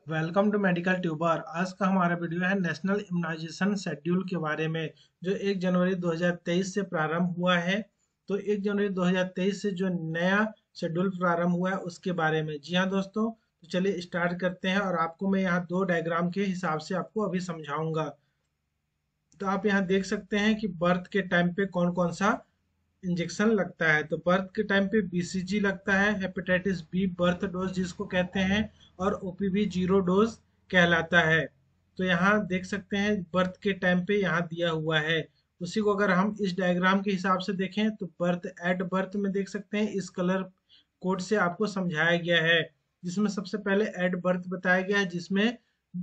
Welcome to medical tuber. आज का हमारा वीडियो है नेशनल इम्यूनाइजेशन शेड्यूल के बारे में, जो 1 जनवरी 2023 से प्रारंभ हुआ है। तो 1 जनवरी 2023 से जो नया शेड्यूल प्रारंभ हुआ है उसके बारे में। जी हाँ दोस्तों, तो चलिए स्टार्ट करते हैं और आपको मैं यहाँ दो डायग्राम के हिसाब से आपको अभी समझाऊंगा। तो आप यहाँ देख सकते हैं कि बर्थ के टाइम पे कौन कौन सा इंजेक्शन लगता है। तो बर्थ के टाइम पे बीसीजी लगता है, हेपेटाइटिस बी बर्थ डोज जिसको कहते हैं, और ओपीवी जीरो डोज कहलाता है। तो यहाँ देख सकते हैं बर्थ के टाइम पे यहाँ दिया हुआ है। उसी को अगर हम इस डायग्राम के हिसाब से देखें तो बर्थ एट बर्थ में देख सकते हैं इस कलर कोड से आपको समझाया गया है, जिसमें सबसे पहले एट बर्थ बताया गया है, जिसमें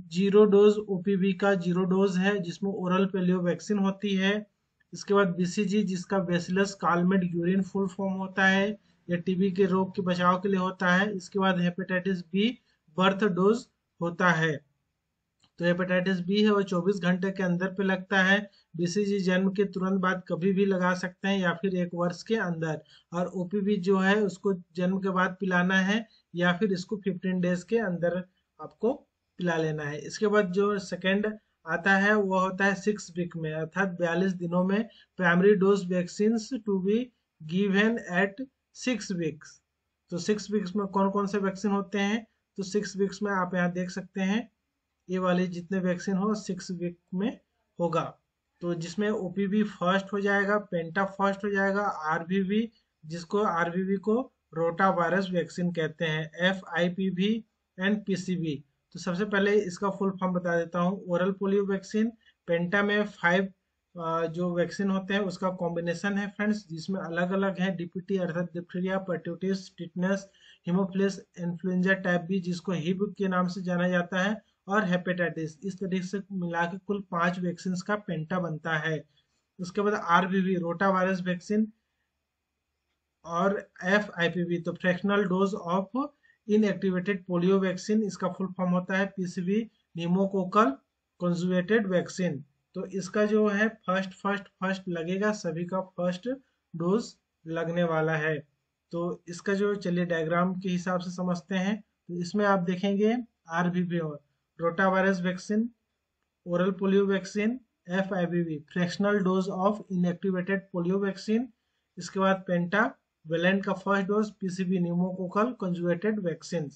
जीरो डोज ओपीवी का जीरो डोज है, जिसमें ओरल पोलियो वैक्सीन होती है। इसके बाद बीसीजी जिसका bacillus Calmette urine full form होता है, या टीबी के रोग के बचाव के लिए होता है। इसके बाद हेपेटाइटिस बी बर्थ डोज होता है। तो हेपेटाइटिस बी है वो 24 घंटे के अंदर पे लगता है। बीसीजी जन्म के तुरंत बाद कभी भी लगा सकते हैं या फिर 1 वर्ष के अंदर। और ओपीवी जो है उसको जन्म के बाद पिलाना है, या फिर इसको 15 डेज के अंदर आपको पिला लेना है। इसके बाद जो सेकेंड आता है वो होता है 6 वीक में, अर्थात 42 दिनों में। Primary dose vaccine to be given at 6 weeks. तो 6 वीक्स में कौन कौन से वैक्सीन होते हैं? तो 6 वीक्स में आप यहाँ देख सकते हैं ये वाले जितने वैक्सीन हो 6 वीक में होगा। तो जिसमें ओपीवी फर्स्ट हो जाएगा, पेंटा फर्स्ट हो जाएगा, आरवीवी जिसको आरवीवी को रोटा वायरस वैक्सीन कहते हैं, एफआईपीवी एंड पीसीवी। तो सबसे पहले इसका फुल फॉर्म बता देता हूँ। Oral polio vaccine. पेंटा में 5 जो वैक्सीन होते हैं उसका कॉम्बिनेशन है फ्रेंड्स, जिसमें अलग अलग है डीपीटी अर्थात diphtheria, pertussis, tetanus, haemophilus influenza type B जिसको हिब के नाम से जाना जाता है, और हेपेटाइटिस। इस तरीके से मिला के कुल 5 वैक्सीन का पेंटा बनता है। उसके बाद आरवीवी रोटा वायरस वैक्सीन, और एफआईपीवी तो fractional dose of inactivated polio vaccine, इसका फुल फॉर्म होता है पीसीवी निमोकोकल कंजुगेटेड वैक्सीन। तो इसका जो है फर्स्ट लगेगा, सभी का फर्स्ट डोज लगने वाला है। तो इसका जो चलिए डायग्राम के हिसाब से समझते हैं। तो इसमें आप देखेंगे आरवीवी और rota virus vaccine, oral polio vaccine, FIVV fractional dose of inactivated polio vaccine. इसके बाद पेंटा वेलेंट का first dose, PCB pneumococcal conjugated vaccine.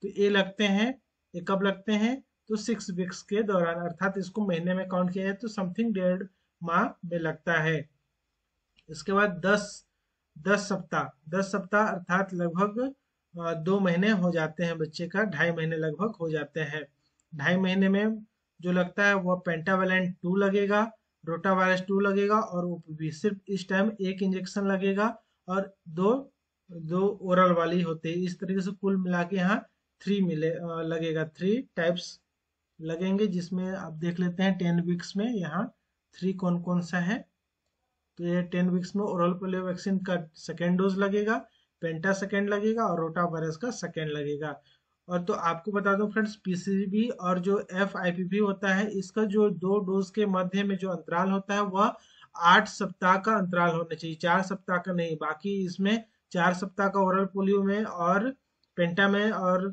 तो ये लगते हैं, ये कब लगते हैं? तो 6 वीक्स के दौरान, अर्थात इसको महीने में काउंट किया जाए तो समथिंग 1.5 माह में लगता है। इसके बाद 10 सप्ताह अर्थात लगभग 2 महीने हो जाते हैं बच्चे का, 2.5 महीने लगभग हो जाते हैं। 2.5 महीने में जो लगता है वह पेंटावेलेंट 2 लगेगा, रोटावायरस 2 लगेगा, और ओपीवी सिर्फ इस टाइम एक इंजेक्शन लगेगा, और दो दो ओरल वाली होते हैं। इस तरीके से कुल मिला के यहाँ 3 लगेगा, 3 टाइप्स लगेंगे, जिसमें आप देख लेते हैं 10 वीक्स में यहाँ 3 कौन कौन सा है। तो ये 10 वीक्स में ओरल पोलियो वैक्सीन का सेकेंड डोज लगेगा, पेंटा सेकेंड लगेगा, और रोटा वायरस का सेकेंड लगेगा। और तो आपको बता दूं फ्रेंड्स, पीसीबी और जो एफआईपीवी होता है इसका जो 2 डोज के मध्य में जो अंतराल होता है वह 8 सप्ताह का अंतराल होना चाहिए, 4 सप्ताह का नहीं। बाकी इसमें 4 सप्ताह का ओरल पोलियो में और पेंटा में, और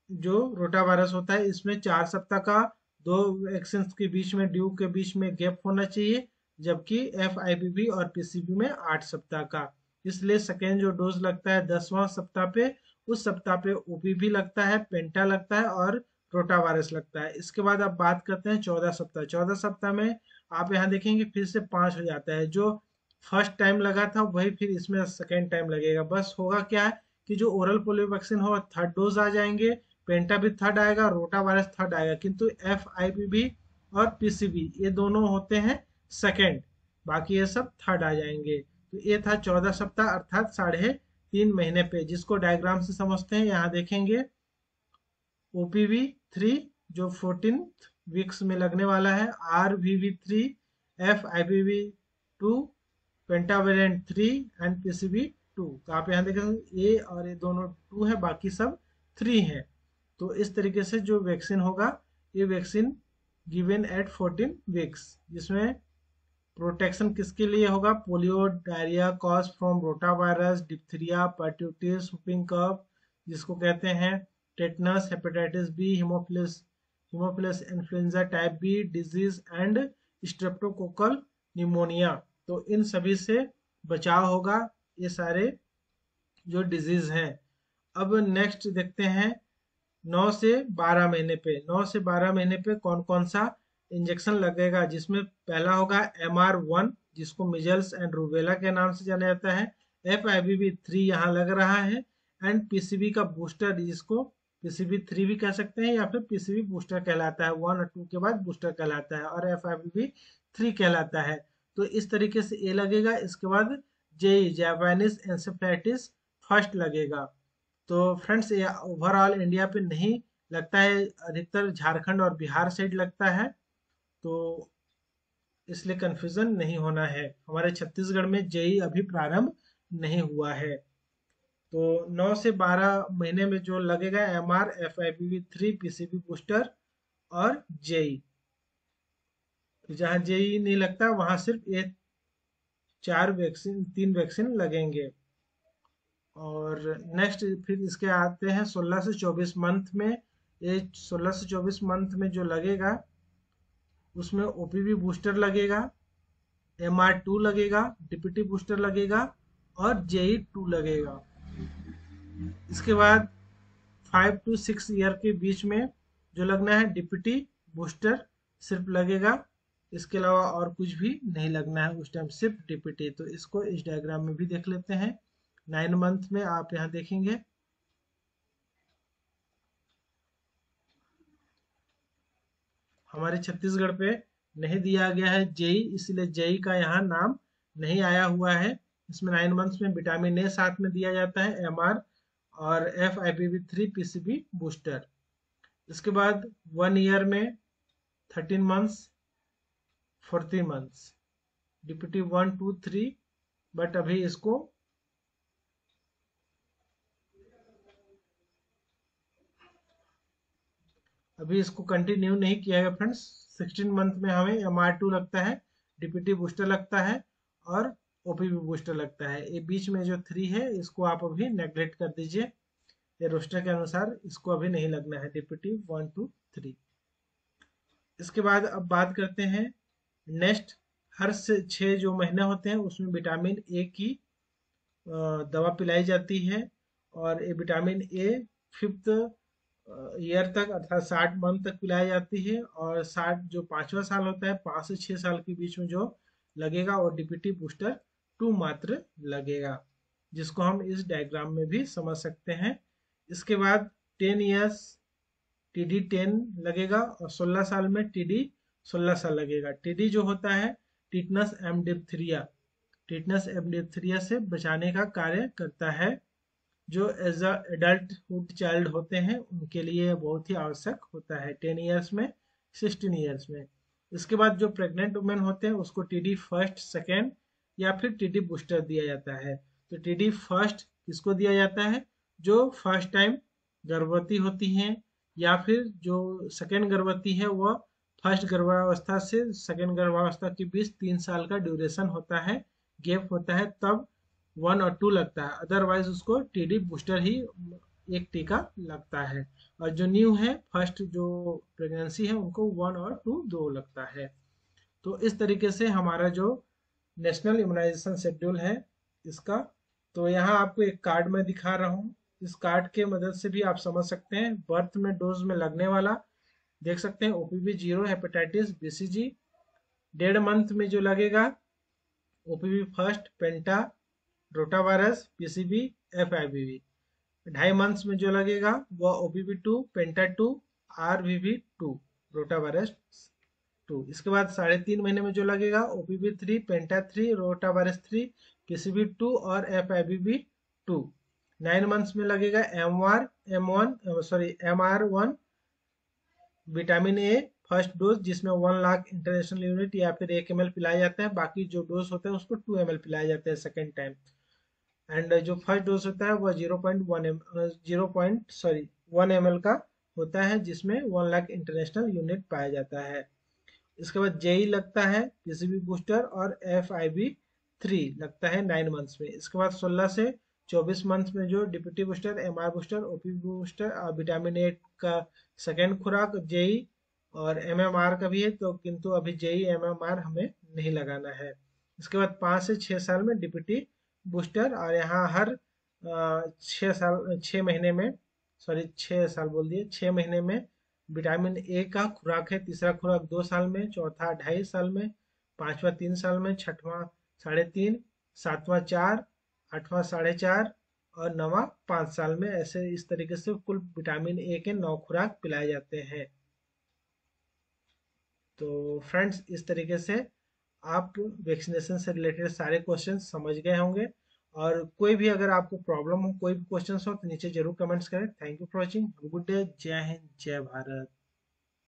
जो रोटा वायरस होता है इसमें 4 सप्ताह का दो वैक्सीन के बीच में, ड्यू के बीच में गैप होना चाहिए। जबकि एफआईपीवी और पीसीबी में 8 सप्ताह का। इसलिए सेकेंड जो डोज लगता है 10वां सप्ताह पे, उस सप्ताह पे ओपीवी लगता है, पेंटा लगता है, और रोटा वायरस लगता है। इसके बाद आप बात करते हैं 14 सप्ताह। 14 सप्ताह में आप यहाँ देखेंगे फिर से 5 हो जाता है। जो फर्स्ट टाइम लगा था वही फिर इसमें सेकेंड टाइम लगेगा। बस होगा क्या है कि जो ओरल पोलियो वैक्सीन हो थर्ड डोज आ जाएंगे, पेंटा भी थर्ड आएगा, रोटा वायरस थर्ड आएगा, किंतु एफ आई पी और पीसीबी ये दोनों होते हैं सेकेंड, बाकी ये सब थर्ड आ जाएंगे। तो ये था 14 सप्ताह अर्थात 3.5 महीने पे, जिसको डायग्राम से समझते हैं। यहाँ देखेंगे ओपीवी 3 जो 14 वीक्स में लगने वाला है, आरवीवी 3, F IPv 2, pentavalent 3 and PCB 2। तो आप यहाँ देखें ये और ये दोनों 2 है, बाकी सब 3 है। तो इस तरीके से जो वैक्सीन होगा, ये वैक्सीन गिवन एट 14 वीक्स, जिसमें प्रोटेक्शन किसके लिए होगा? Polio, diarrhoea cause from rota virus, diphtheria, pertussis, whooping cough जिसको कहते हैं, tetanus, hepatitis B, haemophilus influenza type B disease and streptococcal pneumonia. तो इन सभी से बचाव होगा, ये सारे जो डिजीज हैं। अब नेक्स्ट देखते हैं 9 से 12 महीने पे। 9 से 12 महीने पे कौन कौन सा इंजेक्शन लगेगा, जिसमें पहला होगा MR1 जिसको मिजल्स एंड रूबेला के नाम से जाना जाता है। FIVB3 यहाँ लग रहा है, एंड PCV का बूस्टर जिसको PCV3 भी कह सकते हैं या फिर PCV बूस्टर कहलाता है, 1 और 2 के बाद बूस्टर कहलाता है, और FIVB3 कहलाता है। तो इस तरीके से ये लगेगा। इसके बाद जेई जापानीज एंसेफ्लाइटिस फर्स्ट लगेगा। तो फ्रेंड्स ये ओवरऑल इंडिया पे नहीं लगता है, अधिकतर झारखंड और बिहार साइड लगता है, तो इसलिए कंफ्यूजन नहीं होना है। हमारे छत्तीसगढ़ में जेई अभी प्रारंभ नहीं हुआ है। तो 9 से 12 महीने में जो लगेगा MR, FIVB3, PCV बूस्टर और जेई। तो जहाँ जेई नहीं लगता वहां सिर्फ ये 3 वैक्सीन लगेंगे। और नेक्स्ट फिर इसके आते हैं 16 से 24 मंथ में। ये 16 से 24 मंथ में जो लगेगा उसमें OPV बूस्टर लगेगा, MR2 लगेगा, DPT बूस्टर लगेगा और JE2 लगेगा। इसके बाद 5 to 6 ईयर के बीच में जो लगना है DPT बूस्टर सिर्फ लगेगा। इसके अलावा और कुछ भी नहीं लगना है उस टाइम, सिर्फ DPT। तो इसको इस डायग्राम में भी देख लेते हैं। 9 मंथ में आप यहाँ देखेंगे हमारे छत्तीसगढ़ पे नहीं दिया गया है जेई, इसलिए जेई का यहाँ नाम नहीं आया हुआ है। इसमें 9 मंथ्स में विटामिन ए साथ में दिया जाता है, MR और FIVB3 PCV बूस्टर। इसके बाद 1 ईयर में 13 मंथ्स, 14 मंथ्स DPT 1, 2, 3। बट अभी इसको कंटिन्यू नहीं किया गया फ्रेंड्स। 16 मंथ में हमें MR2 लगता है, DPT बूस्टर लगता है और OPV बूस्टर लगता है। ये बीच में जो 3 है इसको आप अभी नेग्लेक्ट कर दीजिए, ये रोस्टर के अनुसार इसको अभी नहीं लगना है, DPT 1, 2, 3। इसके बाद अब बात करते हैं नेक्स्ट। हर से 6 जो महीने होते हैं उसमें विटामिन ए की दवा पिलाई जाती है, और ये विटामिन ए 5th ईयर तक अर्थात 60 मंथ तक पिलाई जाती है। और 60 जो 5वां साल होता है, 5 से 6 साल के बीच में जो लगेगा वो DPT बूस्टर 2 मात्र लगेगा, जिसको हम इस डायग्राम में भी समझ सकते हैं। इसके बाद 10 ईयर्स TD10 लगेगा, और 16 साल में TD 16 साल लगेगा। TD जो होता है टिटनस एमडिप्थीरिया, टिटनस एमडिप्थीरिया से बचाने का कार्य करता है, जो एज अ एडल्टहुड चाइल्ड होते हैं उनके लिए बहुत ही आवश्यक होता है 10 ईयर्स में, 16 ईयर्स में। इसके बाद जो प्रेग्नेंट वुमेन होते हैं उसको TD फर्स्ट, सेकेंड या फिर TD बूस्टर दिया जाता है। तो TD फर्स्ट किसको दिया जाता है, जो फर्स्ट टाइम गर्भवती होती हैं, या फिर जो सेकेंड गर्भवती है वह फर्स्ट गर्भावस्था से सेकेंड गर्भावस्था के बीच 3 साल का ड्यूरेशन होता है, गैप होता है, तब 1 और 2 लगता है। अदरवाइज उसको TD बूस्टर ही एक टीका लगता है। और जो न्यू है फर्स्ट जो प्रेगनेंसी है उनको 1 और 2 दो लगता है। तो इस तरीके से हमारा जो नेशनल इम्यूनाइजेशन शेड्यूल है इसका, तो यहाँ आपको एक कार्ड में दिखा रहा हूँ। इस कार्ड के मदद से भी आप समझ सकते हैं बर्थ में डोज में लगने वाला। देख सकते हैं OPV 0 हेपेटाइटिस BCG। 1.5 मंथ में जो लगेगा OPV फर्स्ट, पेंटा, रोटावायरस, PCV, FIVB। 2.5 मंथ्स में जो लगेगा वह OPV 2, पेंटा 2, RVV 2, रोटावायरस 2। इसके बाद 3.5 महीने में जो लगेगा OPV 3, पेंटा 3, रोटावायरस 3, PCV 2 और FIVB 2। 9 मंथ्स में लगेगा MR1 vitamin A first dose, जिसमें 1 लाख इंटरनेशनल यूनिट या फिर 1 ml पिलाया जाता है। बाकी जो डोज होता है उसको 2 ml पिलाया जाता है सेकेंड टाइम। एंड जो फर्स्ट डोज होता है वह 1 ml का होता है, जिसमें 1 लाख इंटरनेशनल यूनिट पाया जाता है। इसके बाद जेई लगता है, PCV बूस्टर और FIV 3 लगता है 9 मंथ्स में। इसके बाद 16 से 24 मंथ में जो DPT booster, MR booster, OP booster और विटामिन ए का सेकेंड खुराक जेई और एमएमआर का भी है, तो किंतु अभी जेई एमएमआर हमें नहीं लगाना है। इसके बाद 5 से 6 साल में डीपीटी बूस्टर, और यहाँ हर 6 महीने में, सॉरी 6 साल बोल दिए, 6 महीने में विटामिन ए का खुराक है। तीसरा खुराक 2 साल में, चौथा 2.5 साल में, पांचवा 3 साल में, छठवां 3.5, सातवां 4, आठवां 4.5 और नवा 5 साल में। ऐसे इस तरीके से कुल विटामिन ए के 9 खुराक पिलाए जाते हैं। तो फ्रेंड्स, इस तरीके से आप वैक्सीनेशन से रिलेटेड सारे क्वेश्चन समझ गए होंगे। और कोई भी अगर आपको प्रॉब्लम हो, कोई भी क्वेश्चन हो, तो नीचे जरूर कमेंट्स करें। Thank you for watching, good day, जय हिंद, जय भारत।